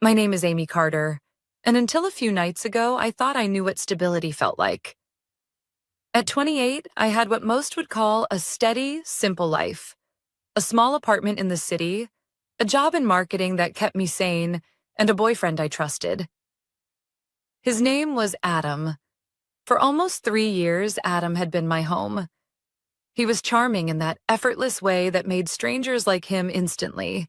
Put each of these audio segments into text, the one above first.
My name is Amy Carter, and until a few nights ago, I thought I knew what stability felt like. At 28, I had what most would call a steady, simple life. A small apartment in the city, a job in marketing that kept me sane, and a boyfriend I trusted. His name was Adam. For almost 3 years, Adam had been my home. He was charming in that effortless way that made strangers like him instantly.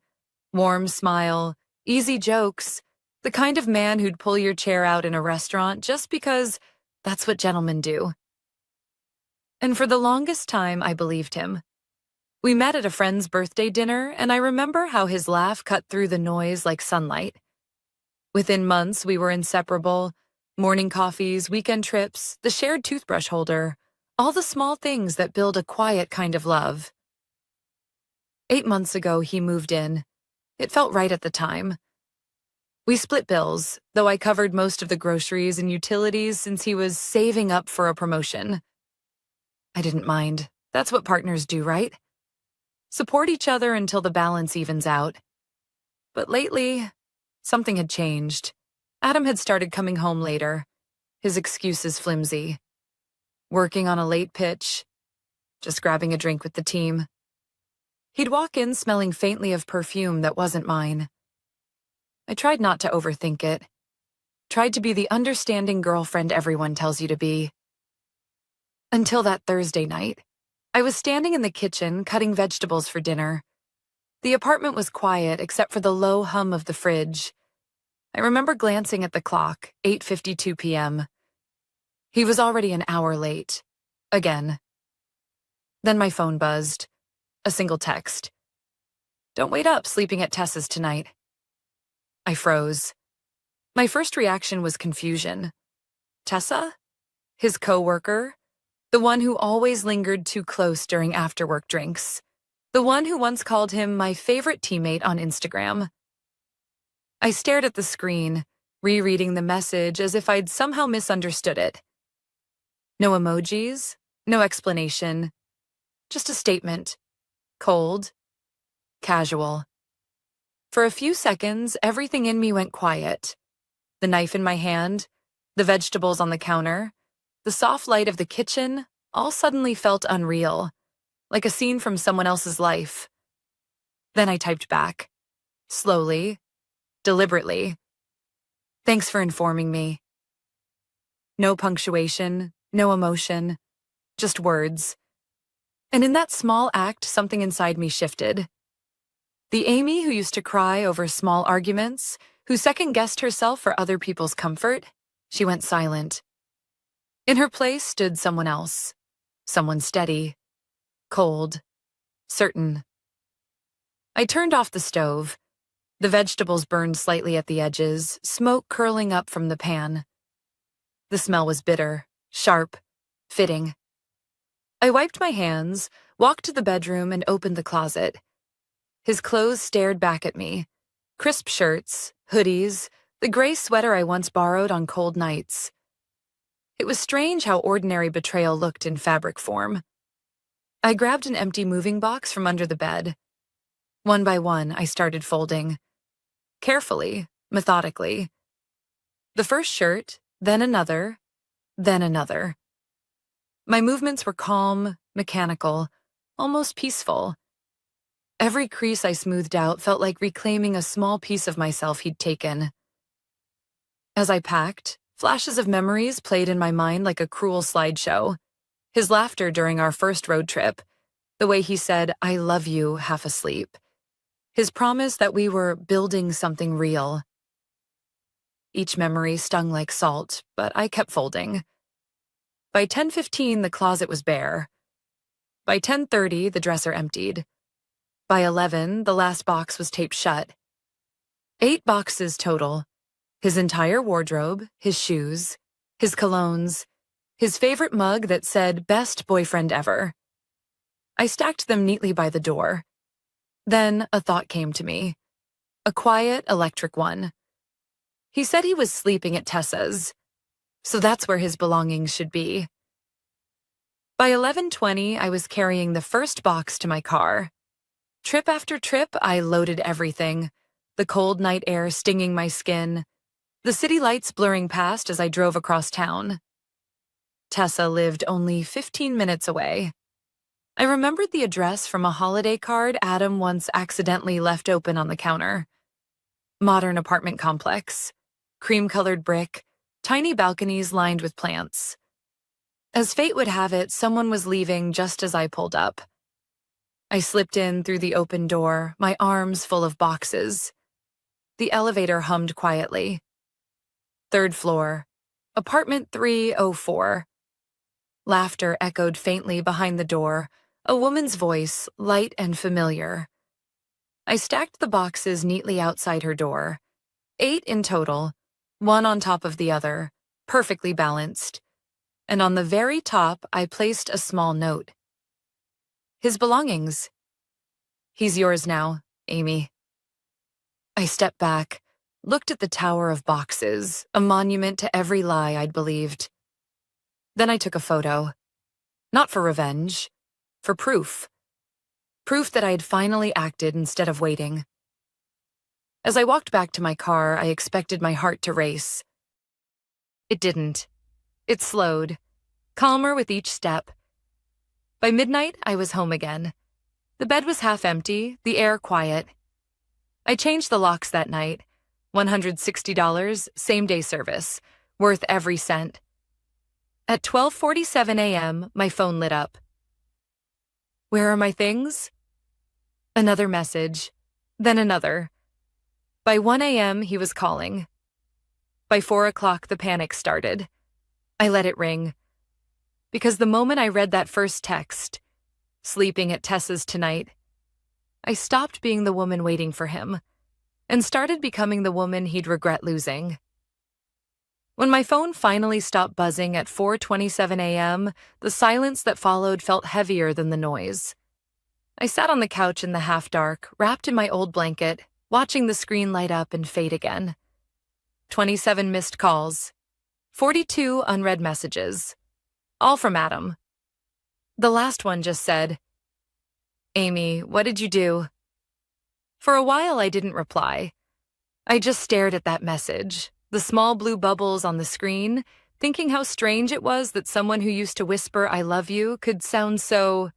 Warm smile, easy jokes, the kind of man who'd pull your chair out in a restaurant just because that's what gentlemen do. And for the longest time, I believed him. We met at a friend's birthday dinner, and I remember how his laugh cut through the noise like sunlight. Within months, we were inseparable. Morning coffees, weekend trips, the shared toothbrush holder, all the small things that build a quiet kind of love. 8 months ago, he moved in. It felt right at the time. We split bills, though I covered most of the groceries and utilities since he was saving up for a promotion. I didn't mind. That's what partners do, right? Support each other until the balance evens out. But lately, something had changed. Adam had started coming home later, his excuses flimsy. Working on a late pitch, just grabbing a drink with the team. He'd walk in smelling faintly of perfume that wasn't mine. I tried not to overthink it. Tried to be the understanding girlfriend everyone tells you to be. Until that Thursday night, I was standing in the kitchen cutting vegetables for dinner. The apartment was quiet except for the low hum of the fridge. I remember glancing at the clock, 8:52 p.m. He was already an hour late. Again. Then my phone buzzed. A single text. "Don't wait up sleeping at Tessa's tonight." I froze. My first reaction was confusion. Tessa? His coworker? The one who always lingered too close during after-work drinks. The one who once called him my favorite teammate on Instagram. I stared at the screen, rereading the message as if I'd somehow misunderstood it. No emojis, no explanation. Just a statement. Cold. Casual. For a few seconds, everything in me went quiet. The knife in my hand, the vegetables on the counter, the soft light of the kitchen, all suddenly felt unreal, like a scene from someone else's life. Then I typed back. Slowly. Deliberately. "Thanks for informing me." No punctuation, no emotion, just words. And in that small act, something inside me shifted. The Amy who used to cry over small arguments, who second-guessed herself for other people's comfort, she went silent. In her place stood someone else. Someone steady, cold, certain. I turned off the stove. The vegetables burned slightly at the edges, smoke curling up from the pan. The smell was bitter, sharp, fitting. I wiped my hands, walked to the bedroom, and opened the closet. His clothes stared back at me. Crisp shirts, hoodies, the gray sweater I once borrowed on cold nights. It was strange how ordinary betrayal looked in fabric form. I grabbed an empty moving box from under the bed. One by one, I started folding. Carefully, methodically. The first shirt, then another, then another. My movements were calm, mechanical, almost peaceful. Every crease I smoothed out felt like reclaiming a small piece of myself he'd taken. As I packed, flashes of memories played in my mind like a cruel slideshow. His laughter during our first road trip, the way he said, "I love you," half asleep. His promise that we were building something real. Each memory stung like salt, but I kept folding. By 10:15, the closet was bare. By 10:30, the dresser emptied. By 11, the last box was taped shut. 8 boxes total. His entire wardrobe, his shoes, his colognes, his favorite mug that said, "Best boyfriend ever." I stacked them neatly by the door. Then a thought came to me. A quiet, electric one. He said he was sleeping at Tessa's, so that's where his belongings should be. By 11:20, I was carrying the first box to my car. Trip after trip, I loaded everything. the cold night air stinging my skin, the city lights blurring past as I drove across town. Tessa lived only 15 minutes away. I remembered the address from a holiday card Adam once accidentally left open on the counter. Modern apartment complex, cream-colored brick, tiny balconies lined with plants. As fate would have it, someone was leaving just as I pulled up. I slipped in through the open door, my arms full of boxes. The elevator hummed quietly. 3rd floor, apartment 304. Laughter echoed faintly behind the door, a woman's voice, light and familiar. I stacked the boxes neatly outside her door. 8 in total, one on top of the other, perfectly balanced. And on the very top, I placed a small note. His belongings. He's yours now, Amy. I stepped back, looked at the tower of boxes, a monument to every lie I'd believed. Then I took a photo. Not for revenge, for proof. Proof that I had finally acted instead of waiting. As I walked back to my car, I expected my heart to race. It didn't. It slowed, calmer with each step. By midnight, I was home again. The bed was half empty, the air quiet. I changed the locks that night. $160, same-day service, worth every cent. At 12:47 a.m., my phone lit up. Where are my things? Another message, then another. By 1 a.m., he was calling. By 4 o'clock, the panic started. I let it ring. Because the moment I read that first text, sleeping at Tessa's tonight, I stopped being the woman waiting for him and started becoming the woman he'd regret losing. When my phone finally stopped buzzing at 4:27 a.m., the silence that followed felt heavier than the noise. I sat on the couch in the half-dark, wrapped in my old blanket, watching the screen light up and fade again. 27 missed calls, 42 unread messages, all from Adam. The last one just said, "Amy, what did you do?" For a while, I didn't reply. I just stared at that message, the small blue bubbles on the screen, thinking how strange it was that someone who used to whisper "I love you" could sound so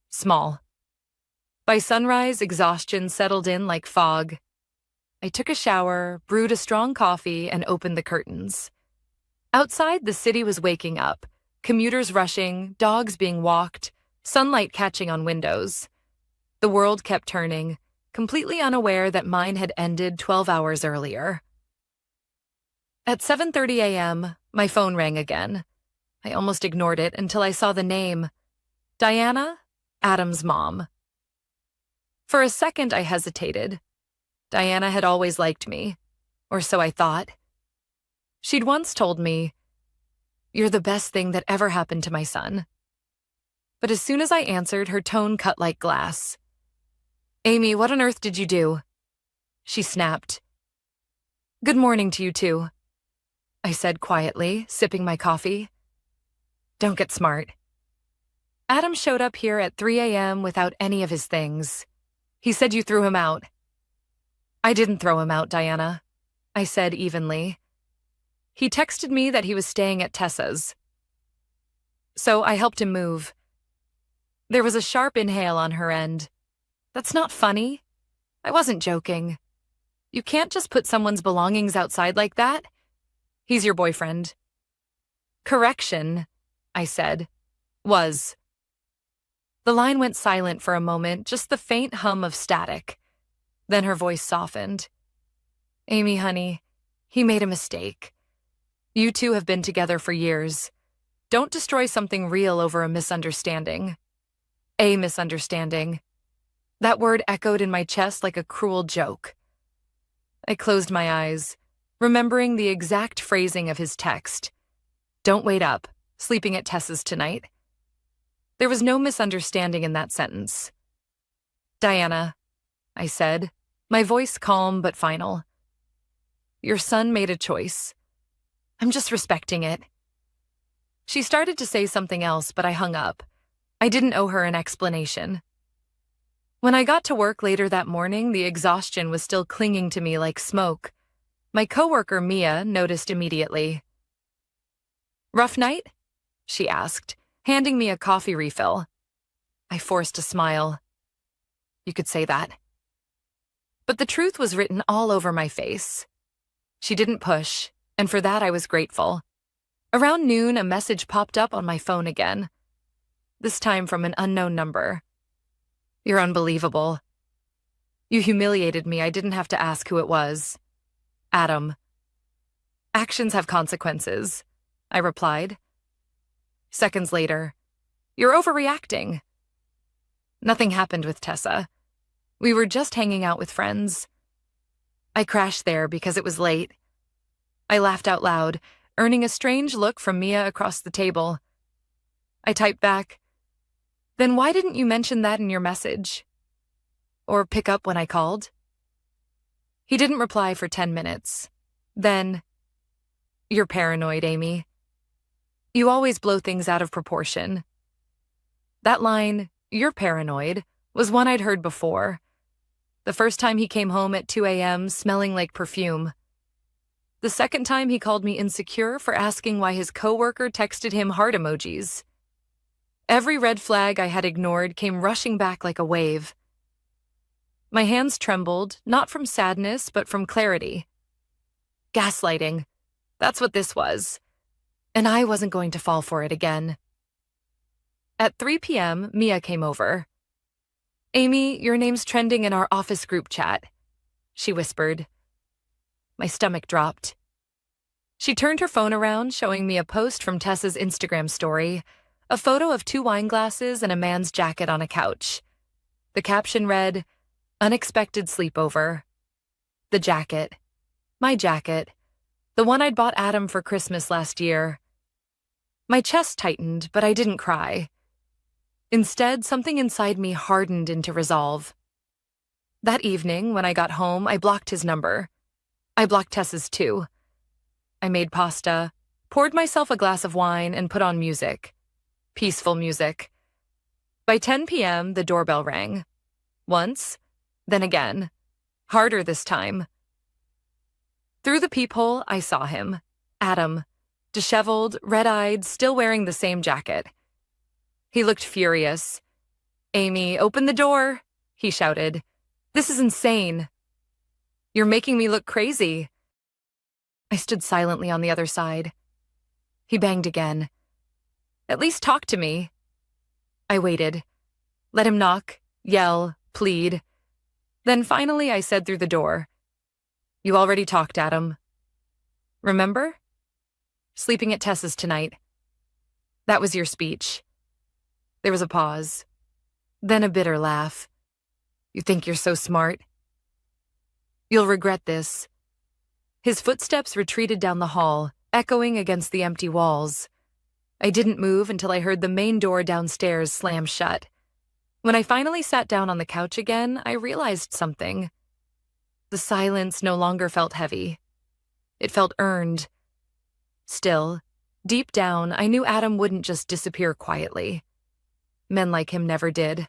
small. By sunrise, exhaustion settled in like fog. I took a shower, brewed a strong coffee, and opened the curtains. Outside, the city was waking up, commuters rushing, dogs being walked, sunlight catching on windows. The world kept turning, completely unaware that mine had ended 12 hours earlier. At 7:30 a.m., my phone rang again. I almost ignored it until I saw the name. Diana, Adam's mom. For a second, I hesitated. Diana had always liked me, or so I thought. She'd once told me, "You're the best thing that ever happened to my son." But as soon as I answered, her tone cut like glass. "Amy, what on earth did you do?" She snapped. "Good morning to you too," I said quietly, sipping my coffee. "Don't get smart." Adam showed up here at 3 a.m. without any of his things. He said you threw him out. "I didn't throw him out, Diana," I said evenly. "He texted me that he was staying at Tessa's. So I helped him move." There was a sharp inhale on her end. "That's not funny. I wasn't joking. You can't just put someone's belongings outside like that. He's your boyfriend." "Correction," I said. "Was." The line went silent for a moment, just the faint hum of static. Then her voice softened. "Amy, honey, he made a mistake. You two have been together for years. Don't destroy something real over a misunderstanding." A misunderstanding. That word echoed in my chest like a cruel joke. I closed my eyes, remembering the exact phrasing of his text. "Don't wait up, sleeping at Tessa's tonight." There was no misunderstanding in that sentence. "Diana," I said, my voice calm but final. "Your son made a choice. I'm just respecting it." She started to say something else, but I hung up. I didn't owe her an explanation. When I got to work later that morning, the exhaustion was still clinging to me like smoke. My coworker, Mia, noticed immediately. "Rough night?" she asked, handing me a coffee refill. I forced a smile. You could say that. But the truth was written all over my face. She didn't push, and for that I was grateful. Around noon, a message popped up on my phone again, this time from an unknown number. "You're unbelievable. You humiliated me. I didn't have to ask who it was. Adam." "Actions have consequences," I replied. Seconds later, "You're overreacting." Nothing happened with Tessa. We were just hanging out with friends. I crashed there because it was late. I laughed out loud, earning a strange look from Mia across the table. I typed back, "Then why didn't you mention that in your message? Or pick up when I called?" He didn't reply for 10 minutes. Then, "You're paranoid, Amy. You always blow things out of proportion." That line, "You're paranoid," was one I'd heard before. The first time he came home at 2 a.m. smelling like perfume. The second time he called me insecure for asking why his coworker texted him heart emojis. Every red flag I had ignored came rushing back like a wave. My hands trembled, not from sadness, but from clarity. Gaslighting. That's what this was. And I wasn't going to fall for it again. At 3 p.m., Mia came over. "Amy, your name's trending in our office group chat," she whispered. My stomach dropped. She turned her phone around, showing me a post from Tessa's Instagram story, a photo of 2 wine glasses and a man's jacket on a couch. The caption read, "Unexpected sleepover." The jacket. My jacket. The one I'd bought Adam for Christmas last year. My chest tightened, but I didn't cry. Instead, something inside me hardened into resolve. That evening, when I got home, I blocked his number. I blocked Tessa's too. I made pasta, poured myself a glass of wine, and put on music. Peaceful music. By 10 p.m., the doorbell rang. Once, then again. Harder this time. Through the peephole, I saw him. Adam. Disheveled, red-eyed, still wearing the same jacket. He looked furious. "Amy, open the door," he shouted. "This is insane. You're making me look crazy." I stood silently on the other side. He banged again. "At least talk to me." I waited. Let him knock, yell, plead. Then finally I said through the door, "You already talked, Adam. Remember? Sleeping at Tessa's tonight. That was your speech." There was a pause. Then a bitter laugh. "You think you're so smart? You'll regret this." His footsteps retreated down the hall, echoing against the empty walls. I didn't move until I heard the main door downstairs slam shut. When I finally sat down on the couch again, I realized something. The silence no longer felt heavy. It felt earned. Still, deep down, I knew Adam wouldn't just disappear quietly. Men like him never did.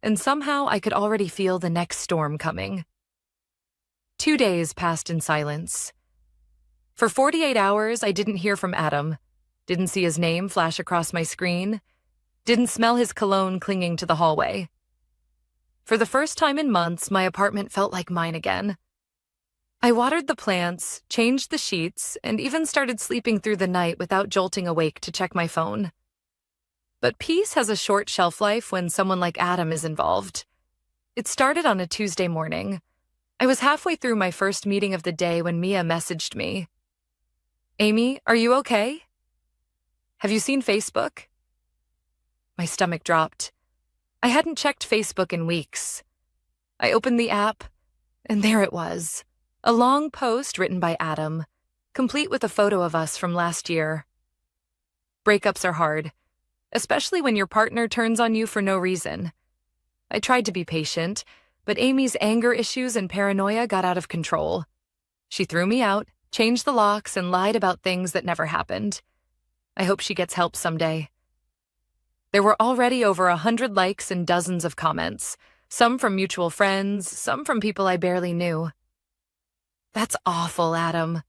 And somehow I could already feel the next storm coming. 2 days passed in silence. For 48 hours, I didn't hear from Adam, didn't see his name flash across my screen, didn't smell his cologne clinging to the hallway. For the first time in months, my apartment felt like mine again. I watered the plants, changed the sheets, and even started sleeping through the night without jolting awake to check my phone. But peace has a short shelf life when someone like Adam is involved. It started on a Tuesday morning. I was halfway through my first meeting of the day when Mia messaged me. "Amy, are you okay? Have you seen Facebook?" My stomach dropped. I hadn't checked Facebook in weeks. I opened the app, and there it was. A long post written by Adam, complete with a photo of us from last year. Breakups are hard, especially when your partner turns on you for no reason. I tried to be patient, but Amy's anger issues and paranoia got out of control. She threw me out, changed the locks, and lied about things that never happened. I hope she gets help someday. There were already over 100 likes and dozens of comments. some from mutual friends, some from people I barely knew. That's awful, Adam.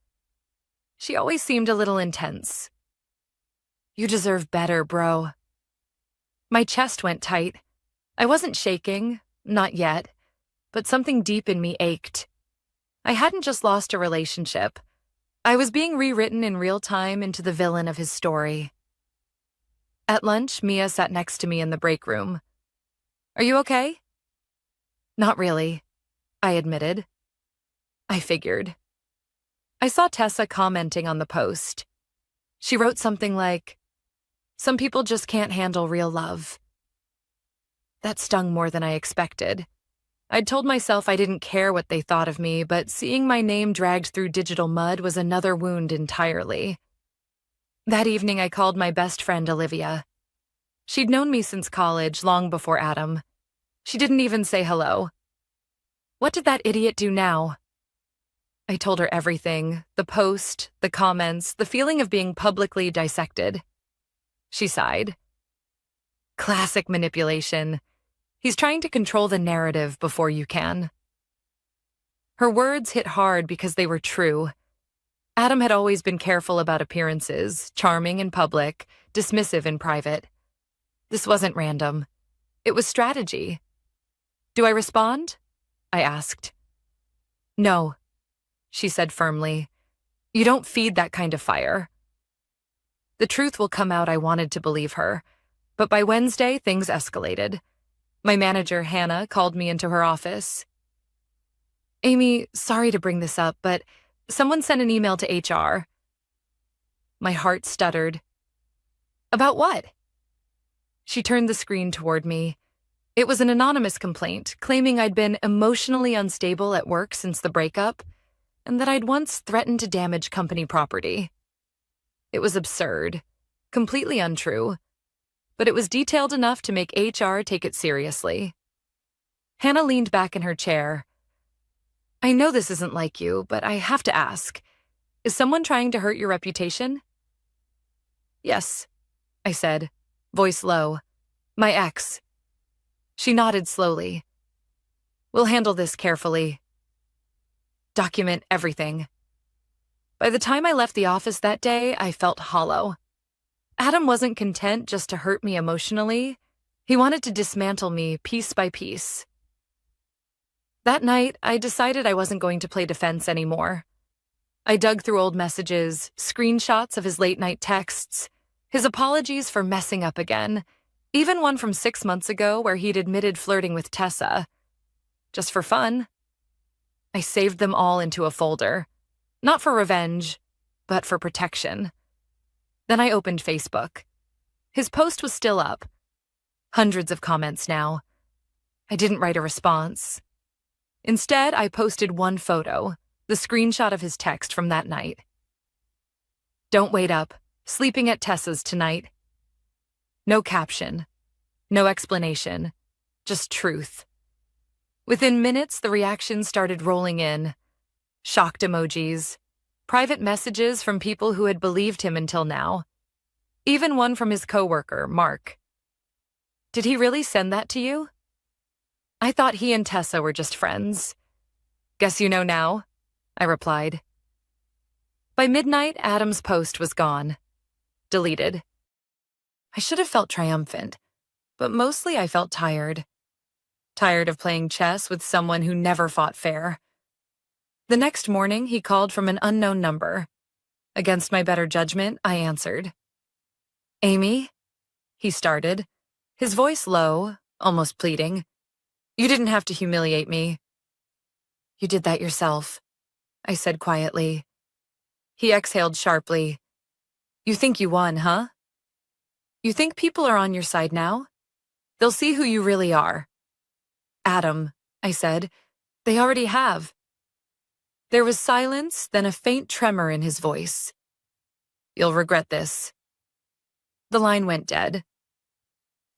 She always seemed a little intense. You deserve better, bro. My chest went tight. I wasn't shaking, not yet, but something deep in me ached. I hadn't just lost a relationship. I was being rewritten in real time into the villain of his story. At lunch, Mia sat next to me in the break room. Are you okay? Not really, I admitted. I figured. I saw Tessa commenting on the post. She wrote something like, "Some people just can't handle real love." That stung more than I expected. I'd told myself I didn't care what they thought of me, but seeing my name dragged through digital mud was another wound entirely. That evening, I called my best friend, Olivia. She'd known me since college, long before Adam. She didn't even say hello. What did that idiot do now? I told her everything, the post, the comments, the feeling of being publicly dissected. She sighed. Classic manipulation. He's trying to control the narrative before you can. Her words hit hard because they were true. Adam had always been careful about appearances, charming in public, dismissive in private. This wasn't random. It was strategy. Do I respond? I asked. No, she said firmly. You don't feed that kind of fire. The truth will come out. I wanted to believe her. But by Wednesday, things escalated. My manager, Hannah, called me into her office. Amy, sorry to bring this up, but someone sent an email to HR. My heart stuttered. About what? She turned the screen toward me. It was an anonymous complaint, claiming I'd been emotionally unstable at work since the breakup, and that I'd once threatened to damage company property. It was absurd, completely untrue, but it was detailed enough to make HR take it seriously. Hannah leaned back in her chair. I know this isn't like you, but I have to ask. Is someone trying to hurt your reputation? Yes, I said, voice low. My ex. She nodded slowly. We'll handle this carefully. Document everything. By the time I left the office that day, I felt hollow. Adam wasn't content just to hurt me emotionally. He wanted to dismantle me piece by piece. That night, I decided I wasn't going to play defense anymore. I dug through old messages, screenshots of his late-night texts, his apologies for messing up again, even one from 6 months ago where he'd admitted flirting with Tessa. Just for fun. I saved them all into a folder. Not for revenge, but for protection. Then I opened Facebook. His post was still up. Hundreds of comments now. I didn't write a response. Instead, I posted one photo, the screenshot of his text from that night. Don't wait up. Sleeping at Tessa's tonight. No caption. No explanation. Just truth. Within minutes, the reactions started rolling in. Shocked emojis. Private messages from people who had believed him until now. Even one from his coworker, Mark. Did he really send that to you? I thought he and Tessa were just friends. Guess you know now, I replied. By midnight, Adam's post was gone. Deleted. I should have felt triumphant, but mostly I felt tired. Tired of playing chess with someone who never fought fair. The next morning, he called from an unknown number. Against my better judgment, I answered. Amy? He started, his voice low, almost pleading. You didn't have to humiliate me. You did that yourself, I said quietly. He exhaled sharply. You think you won, huh? You think people are on your side now? They'll see who you really are. Adam, I said, they already have. There was silence, then a faint tremor in his voice. You'll regret this. The line went dead.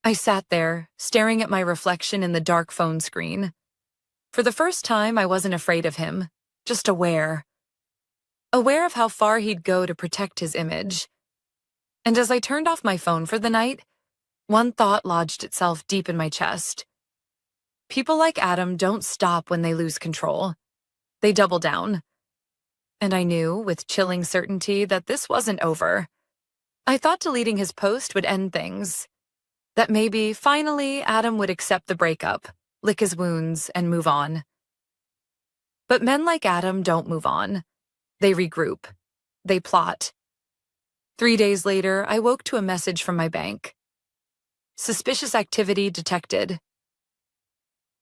I sat there, staring at my reflection in the dark phone screen. For the first time, I wasn't afraid of him, just aware. Aware of how far he'd go to protect his image. And as I turned off my phone for the night, one thought lodged itself deep in my chest. People like Adam don't stop when they lose control. They double down. And I knew, with chilling certainty, that this wasn't over. I thought deleting his post would end things. That maybe, finally, Adam would accept the breakup, lick his wounds, and move on. But men like Adam don't move on. They regroup. They plot. 3 days later, I woke to a message from my bank. Suspicious activity detected.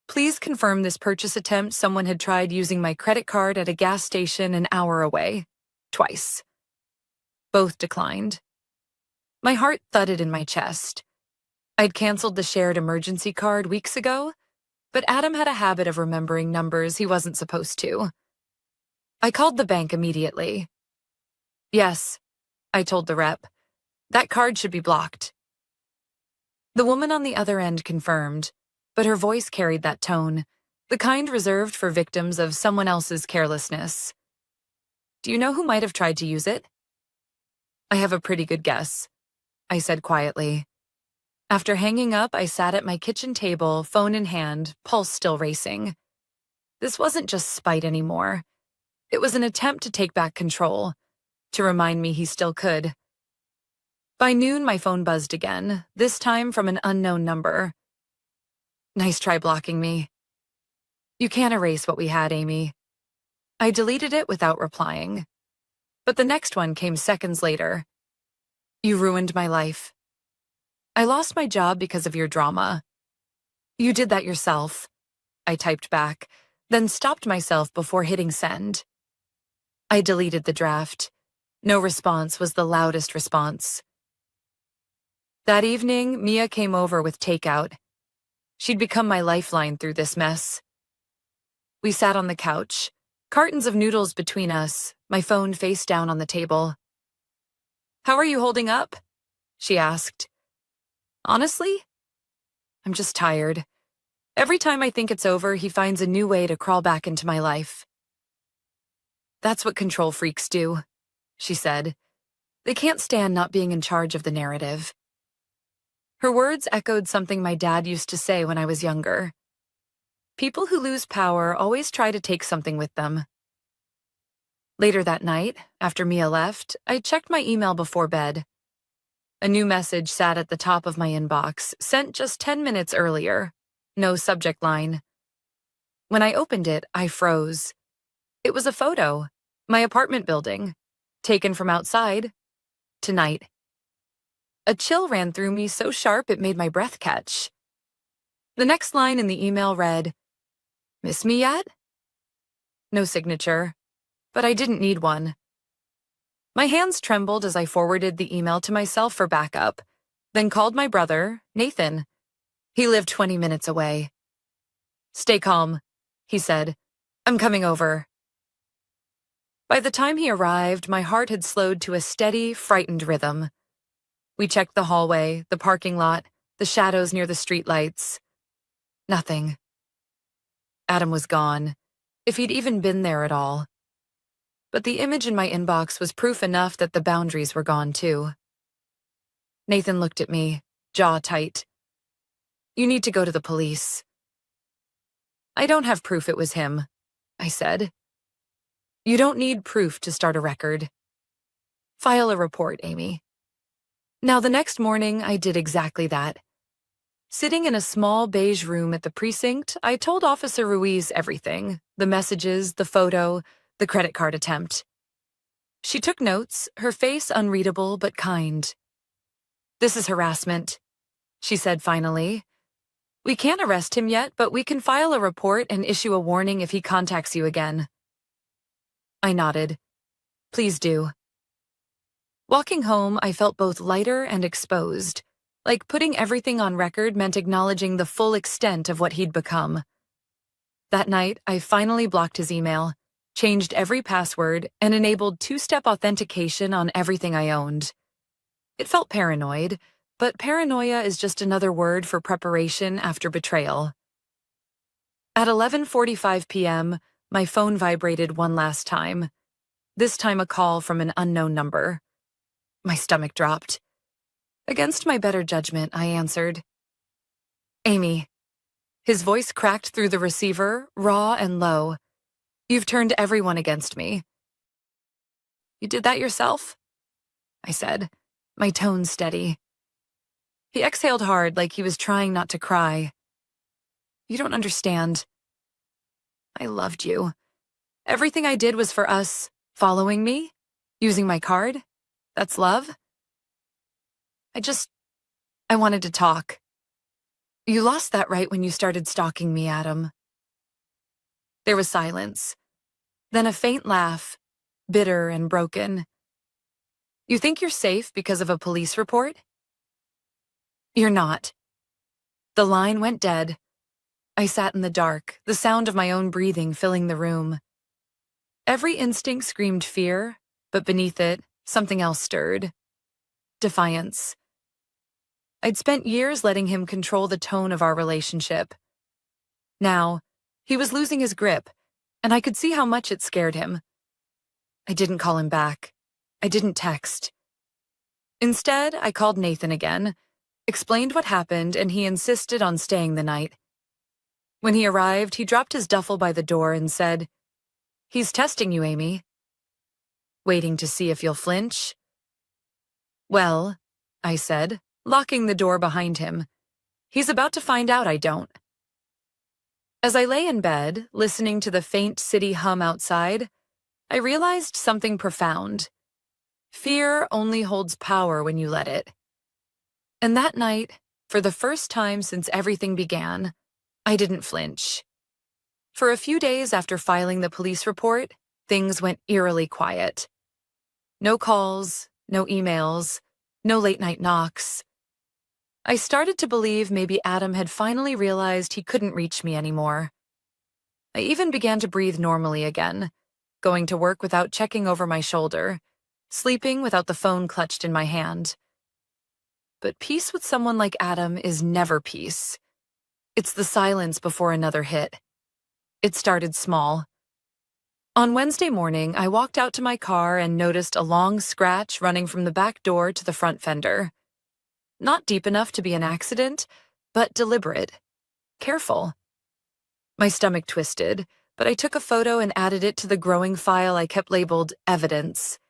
Please confirm this purchase attempt someone had tried using my credit card at a gas station an hour away. Twice. Both declined. My heart thudded in my chest. I'd canceled the shared emergency card weeks ago, but Adam had a habit of remembering numbers he wasn't supposed to. I called the bank immediately. Yes, I told the rep. That card should be blocked. The woman on the other end confirmed, but her voice carried that tone, the kind reserved for victims of someone else's carelessness. Do you know who might have tried to use it? I have a pretty good guess, I said quietly. After hanging up, I sat at my kitchen table, phone in hand, pulse still racing. This wasn't just spite anymore. It was an attempt to take back control, to remind me he still could. By noon, my phone buzzed again, this time from an unknown number. Nice try blocking me. You can't erase what we had, Amy. I deleted it without replying. But the next one came seconds later. You ruined my life. I lost my job because of your drama. You did that yourself, I typed back, then stopped myself before hitting send. I deleted the draft. No response was the loudest response. That evening, Mia came over with takeout. She'd become my lifeline through this mess. We sat on the couch, cartons of noodles between us, my phone face down on the table. How are you holding up? She asked. Honestly, I'm just tired. Every time I think it's over, he finds a new way to crawl back into my life. That's what control freaks do, she said. They can't stand not being in charge of the narrative. Her words echoed something my dad used to say when I was younger. People who lose power always try to take something with them. Later that night, after Mia left, I checked my email before bed. A new message sat at the top of my inbox, sent just 10 minutes earlier. No subject line. When I opened it, I froze. It was a photo, my apartment building, taken from outside. Tonight. A chill ran through me so sharp it made my breath catch. The next line in the email read, "Miss me yet?" No signature, but I didn't need one. My hands trembled as I forwarded the email to myself for backup, then called my brother, Nathan. He lived 20 minutes away. Stay calm, he said. I'm coming over. By the time he arrived, my heart had slowed to a steady, frightened rhythm. We checked the hallway, the parking lot, the shadows near the streetlights. Nothing. Adam was gone, if he'd even been there at all. But the image in my inbox was proof enough that the boundaries were gone too. Nathan looked at me, jaw tight. You need to go to the police. I don't have proof it was him, I said. You don't need proof to start a record. File a report, Amy. Now, the next morning, I did exactly that. Sitting in a small beige room at the precinct, I told Officer Ruiz everything, the messages, the photo, the credit card attempt. She took notes, her face unreadable but kind. This is harassment, she said finally. We can't arrest him yet, but we can file a report and issue a warning if he contacts you again. I nodded. Please do. Walking home, I felt both lighter and exposed, like putting everything on record meant acknowledging the full extent of what he'd become. That night, I finally blocked his email, changed every password, and enabled two-step authentication on everything I owned. It felt paranoid, but paranoia is just another word for preparation after betrayal. At 11:45 p.m., my phone vibrated one last time. This time a call from an unknown number. My stomach dropped. Against my better judgment, I answered. Amy. His voice cracked through the receiver, raw and low. "You've turned everyone against me." "You did that yourself?" I said, my tone steady. He exhaled hard like he was trying not to cry. "You don't understand. I loved you. Everything I did was for us. Following me? Using my card? That's love? I wanted to talk." "You lost that right when you started stalking me, Adam." There was silence. Then a faint laugh, bitter and broken. "You think you're safe because of a police report? You're not." The line went dead. I sat in the dark, the sound of my own breathing filling the room. Every instinct screamed fear, but beneath it, something else stirred. Defiance. I'd spent years letting him control the tone of our relationship. Now, he was losing his grip, and I could see how much it scared him. I didn't call him back. I didn't text. Instead, I called Nathan again, explained what happened, and he insisted on staying the night. When he arrived, he dropped his duffel by the door and said, "He's testing you, Amy." "Waiting to see if you'll flinch?" "Well," I said, locking the door behind him, "he's about to find out I don't." As I lay in bed, listening to the faint city hum outside, I realized something profound. Fear only holds power when you let it. And that night, for the first time since everything began, I didn't flinch. For a few days after filing the police report, things went eerily quiet. No calls, no emails, no late-night knocks. I started to believe maybe Adam had finally realized he couldn't reach me anymore. I even began to breathe normally again, going to work without checking over my shoulder, sleeping without the phone clutched in my hand. But peace with someone like Adam is never peace. It's the silence before another hit. It started small. On Wednesday morning, I walked out to my car and noticed a long scratch running from the back door to the front fender. Not deep enough to be an accident, but deliberate. Careful. My stomach twisted, but I took a photo and added it to the growing file I kept labeled evidence.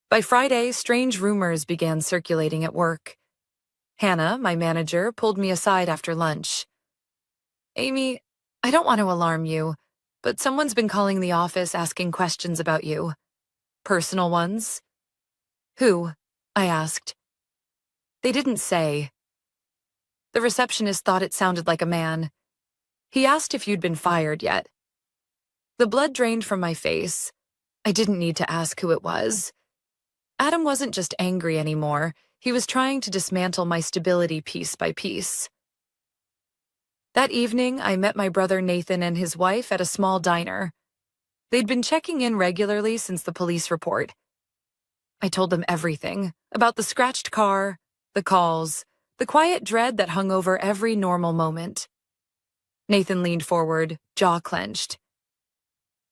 By Friday, strange rumors began circulating at work. Hannah, my manager, pulled me aside after lunch. "Amy, I don't want to alarm you, but someone's been calling the office asking questions about you. Personal ones." "Who?" I asked. "They didn't say." The receptionist thought it sounded like a man. "He asked if you'd been fired yet." The blood drained from my face. I didn't need to ask who it was. Adam wasn't just angry anymore. He was trying to dismantle my stability piece by piece. That evening, I met my brother Nathan and his wife at a small diner. They'd been checking in regularly since the police report. I told them everything about the scratched car, the calls, the quiet dread that hung over every normal moment. Nathan leaned forward, jaw clenched.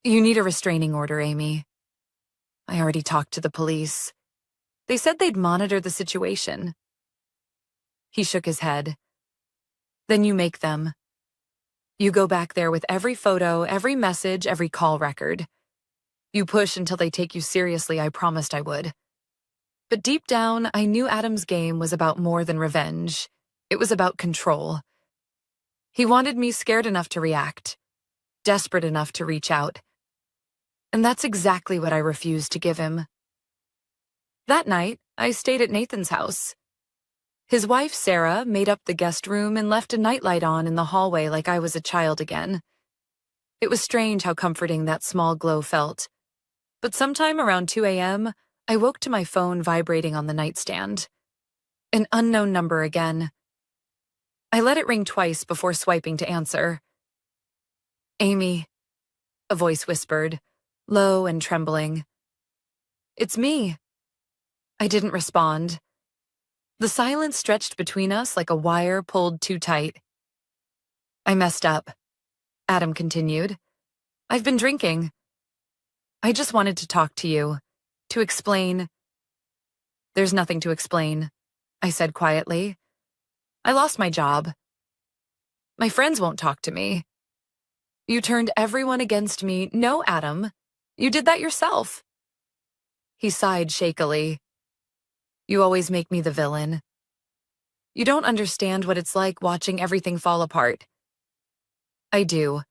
"You need a restraining order, Amy." "I already talked to the police. They said they'd monitor the situation." He shook his head. "Then you make them. You go back there with every photo, every message, every call record. You push until they take you seriously. I promised I would." But deep down, I knew Adam's game was about more than revenge. It was about control. He wanted me scared enough to react, desperate enough to reach out. And that's exactly what I refused to give him. That night, I stayed at Nathan's house. His wife, Sarah, made up the guest room and left a nightlight on in the hallway like I was a child again. It was strange how comforting that small glow felt. But sometime around 2 a.m., I woke to my phone vibrating on the nightstand. An unknown number again. I let it ring twice before swiping to answer. "Amy," a voice whispered, low and trembling. "It's me." I didn't respond. The silence stretched between us like a wire pulled too tight. "I messed up," Adam continued. "I've been drinking. I just wanted to talk to you, to explain." "There's nothing to explain," I said quietly. "I lost my job." My friends won't talk to me. You turned everyone against me. No, Adam. You did that yourself. He sighed shakily. You always make me the villain. You don't understand what it's like watching everything fall apart. I do,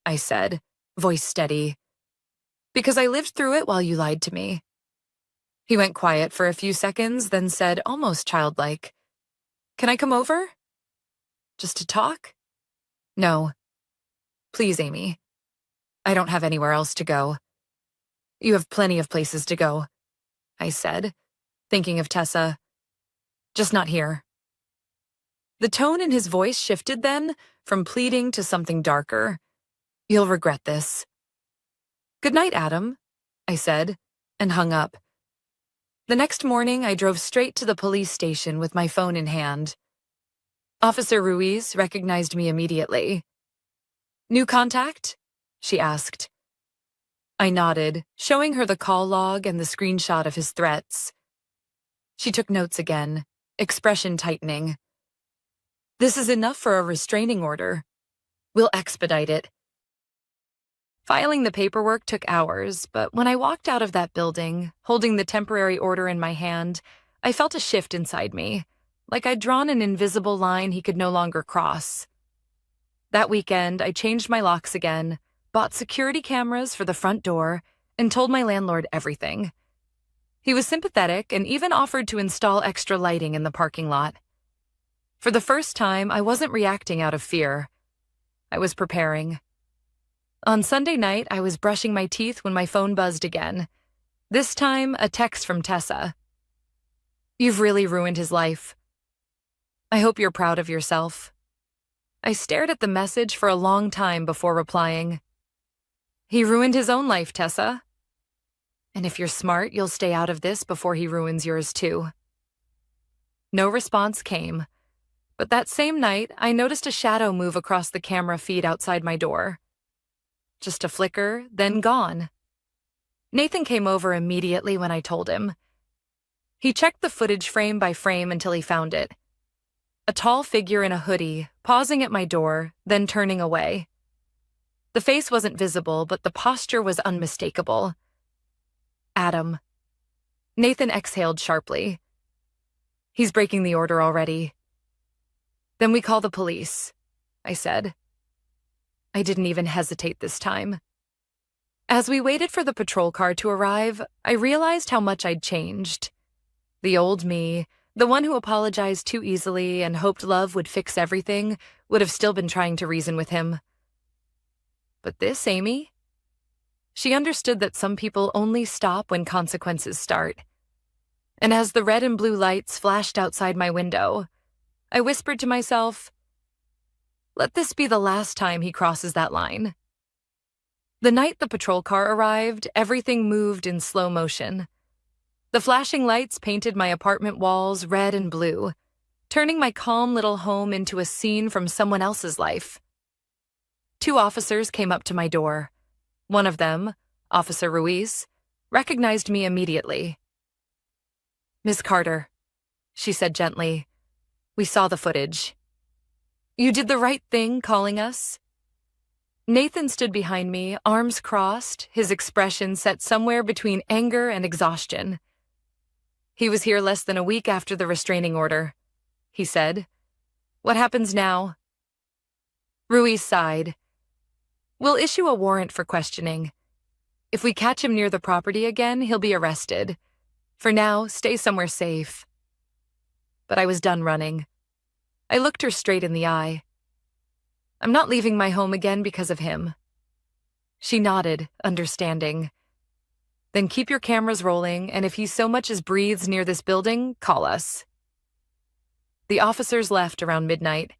I said, voice steady. Because I lived through it while you lied to me. He went quiet for a few seconds, then said, almost childlike, Can I come over? Just to talk? No. Please, Amy. I don't have anywhere else to go. You have plenty of places to go, I said, thinking of Tessa. Just not here. The tone in his voice shifted then, from pleading to something darker. You'll regret this. Good night, Adam, I said, and hung up. The next morning, I drove straight to the police station with my phone in hand. Officer Ruiz recognized me immediately. New contact? She asked. I nodded, showing her the call log and the screenshot of his threats. She took notes again, expression tightening. This is enough for a restraining order. We'll expedite it. Filing the paperwork took hours, but when I walked out of that building, holding the temporary order in my hand, I felt a shift inside me, like I'd drawn an invisible line he could no longer cross. That weekend, I changed my locks again, bought security cameras for the front door, and told my landlord everything. He was sympathetic and even offered to install extra lighting in the parking lot. For the first time, I wasn't reacting out of fear. I was preparing. On Sunday night, I was brushing my teeth when my phone buzzed again. This time, a text from Tessa. You've really ruined his life. I hope you're proud of yourself. I stared at the message for a long time before replying. He ruined his own life, Tessa. And if you're smart, you'll stay out of this before he ruins yours too. No response came, but that same night, I noticed a shadow move across the camera feed outside my door. Just a flicker, then gone. Nathan came over immediately when I told him. He checked the footage frame by frame until he found it. A tall figure in a hoodie, pausing at my door, then turning away. The face wasn't visible, but the posture was unmistakable. Adam. Nathan exhaled sharply. He's breaking the order already. Then we call the police, I said. I didn't even hesitate this time. As we waited for the patrol car to arrive, I realized how much I'd changed. The old me, the one who apologized too easily and hoped love would fix everything, would have still been trying to reason with him. But this Amy? She understood that some people only stop when consequences start. And as the red and blue lights flashed outside my window, I whispered to myself, let this be the last time he crosses that line. The night the patrol car arrived, everything moved in slow motion. The flashing lights painted my apartment walls red and blue, turning my calm little home into a scene from someone else's life. 2 officers came up to my door. One of them, Officer Ruiz, recognized me immediately. Miss Carter, she said gently, we saw the footage. You did the right thing calling us. Nathan stood behind me, arms crossed, his expression set somewhere between anger and exhaustion. He was here less than a week after the restraining order, he said. What happens now? Ruiz sighed. We'll issue a warrant for questioning. If we catch him near the property again, he'll be arrested. For now, stay somewhere safe. But I was done running. I looked her straight in the eye. I'm not leaving my home again because of him. She nodded, understanding. Then keep your cameras rolling, and if he so much as breathes near this building, call us. The officers left around midnight.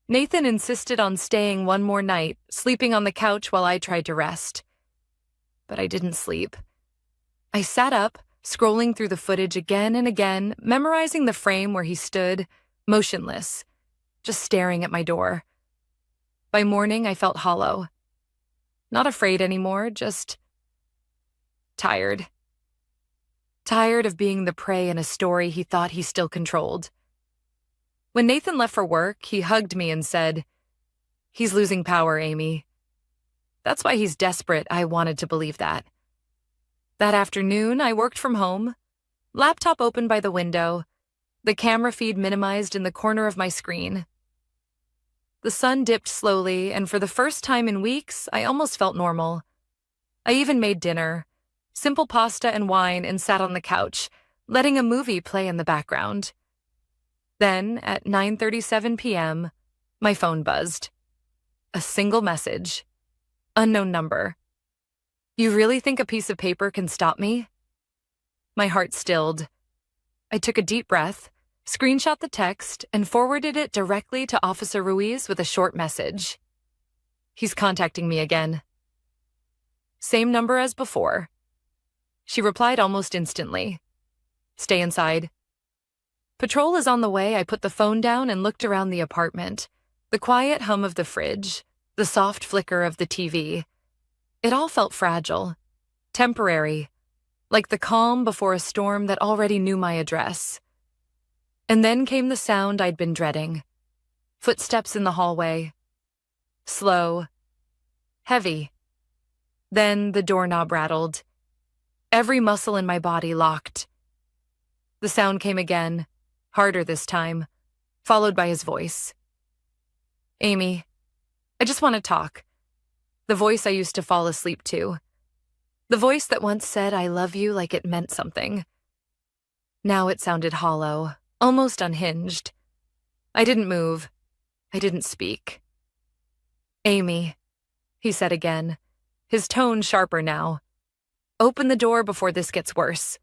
Nathan insisted on staying one more night, sleeping on the couch while I tried to rest. But I didn't sleep. I sat up, scrolling through the footage again and again, memorizing the frame where he stood, motionless, just staring at my door. By morning, I felt hollow. Not afraid anymore, just tired. Tired of being the prey in a story he thought he still controlled. When Nathan left for work, he hugged me and said, He's losing power, Amy. That's why he's desperate. I wanted to believe that. That afternoon, I worked from home, laptop open by the window, the camera feed minimized in the corner of my screen. The sun dipped slowly, and for the first time in weeks, I almost felt normal. I even made dinner, simple pasta and wine, and sat on the couch, letting a movie play in the background. Then, at 9:37 p.m., my phone buzzed. A single message. Unknown number. You really think a piece of paper can stop me? My heart stilled. I took a deep breath, screenshot the text, and forwarded it directly to Officer Ruiz with a short message. He's contacting me again. Same number as before. She replied almost instantly. Stay inside. Patrol is on the way. I put the phone down and looked around the apartment. The quiet hum of the fridge, the soft flicker of the TV. It all felt fragile, temporary, like the calm before a storm that already knew my address. And then came the sound I'd been dreading. Footsteps in the hallway. Slow. Heavy. Then the doorknob rattled. Every muscle in my body locked. The sound came again, harder this time, followed by his voice. Amy, I just want to talk. The voice I used to fall asleep to. The voice that once said I love you like it meant something. Now it sounded hollow, almost unhinged. I didn't move. I didn't speak. Amy, he said again, his tone sharper now. Open the door before this gets worse.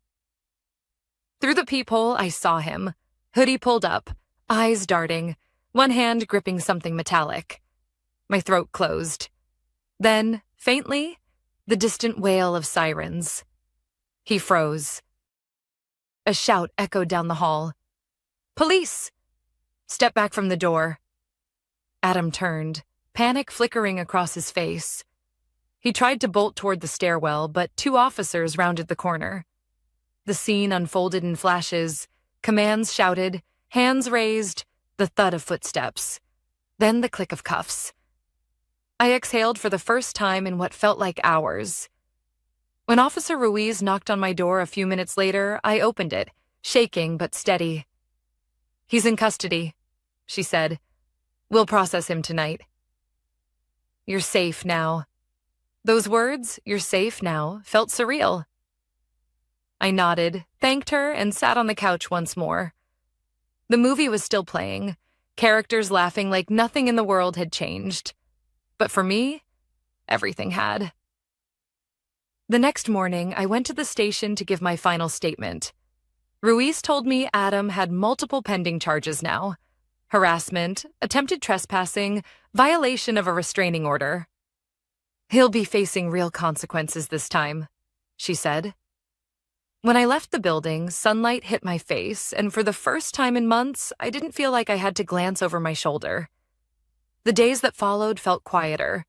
Through the peephole, I saw him, hoodie pulled up, eyes darting, one hand gripping something metallic. My throat closed. Then, faintly, the distant wail of sirens. He froze. A shout echoed down the hall. Police! Step back from the door. Adam turned, panic flickering across his face. He tried to bolt toward the stairwell, but two officers rounded the corner. The scene unfolded in flashes, commands shouted, hands raised, the thud of footsteps, then the click of cuffs. I exhaled for the first time in what felt like hours. When Officer Ruiz knocked on my door a few minutes later, I opened it, shaking but steady. He's in custody, she said. We'll process him tonight. You're safe now. Those words, you're safe now, felt surreal. I nodded, thanked her, and sat on the couch once more. The movie was still playing, characters laughing like nothing in the world had changed. But for me, everything had. The next morning, I went to the station to give my final statement. Ruiz told me Adam had multiple pending charges now. Harassment, attempted trespassing, violation of a restraining order. He'll be facing real consequences this time, she said. When I left the building, sunlight hit my face, and for the first time in months, I didn't feel like I had to glance over my shoulder. The days that followed felt quieter,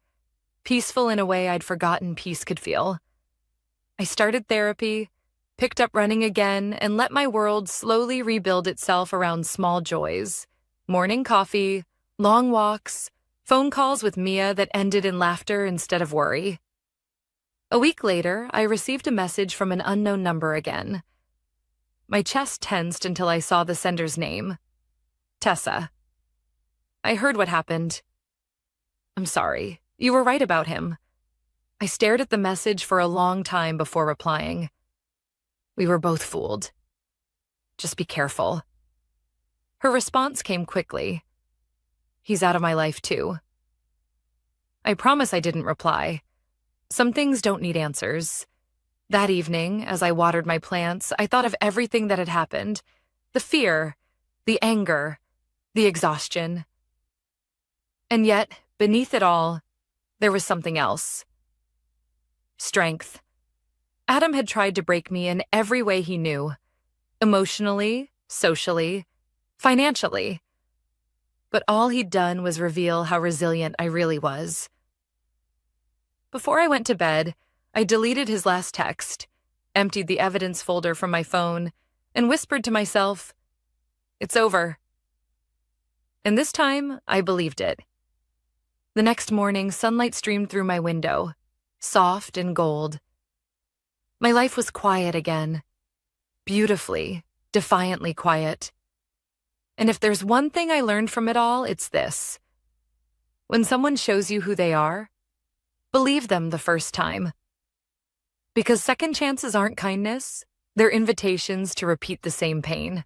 peaceful in a way I'd forgotten peace could feel. I started therapy, picked up running again, and let my world slowly rebuild itself around small joys. Morning coffee, long walks, phone calls with Mia that ended in laughter instead of worry. A week later, I received a message from an unknown number again. My chest tensed until I saw the sender's name. Tessa. I heard what happened. I'm sorry. You were right about him. I stared at the message for a long time before replying. We were both fooled. Just be careful. Her response came quickly. He's out of my life too. I promise I didn't reply. Some things don't need answers. That evening, as I watered my plants, I thought of everything that had happened. The fear, the anger, the exhaustion. And yet, beneath it all, there was something else. Strength. Adam had tried to break me in every way he knew. Emotionally, socially, financially. But all he'd done was reveal how resilient I really was. Before I went to bed, I deleted his last text, emptied the evidence folder from my phone, and whispered to myself, "It's over." And this time, I believed it. The next morning, sunlight streamed through my window, soft and gold. My life was quiet again, beautifully, defiantly quiet. And if there's one thing I learned from it all, it's this. When someone shows you who they are, believe them the first time. Because second chances aren't kindness, they're invitations to repeat the same pain.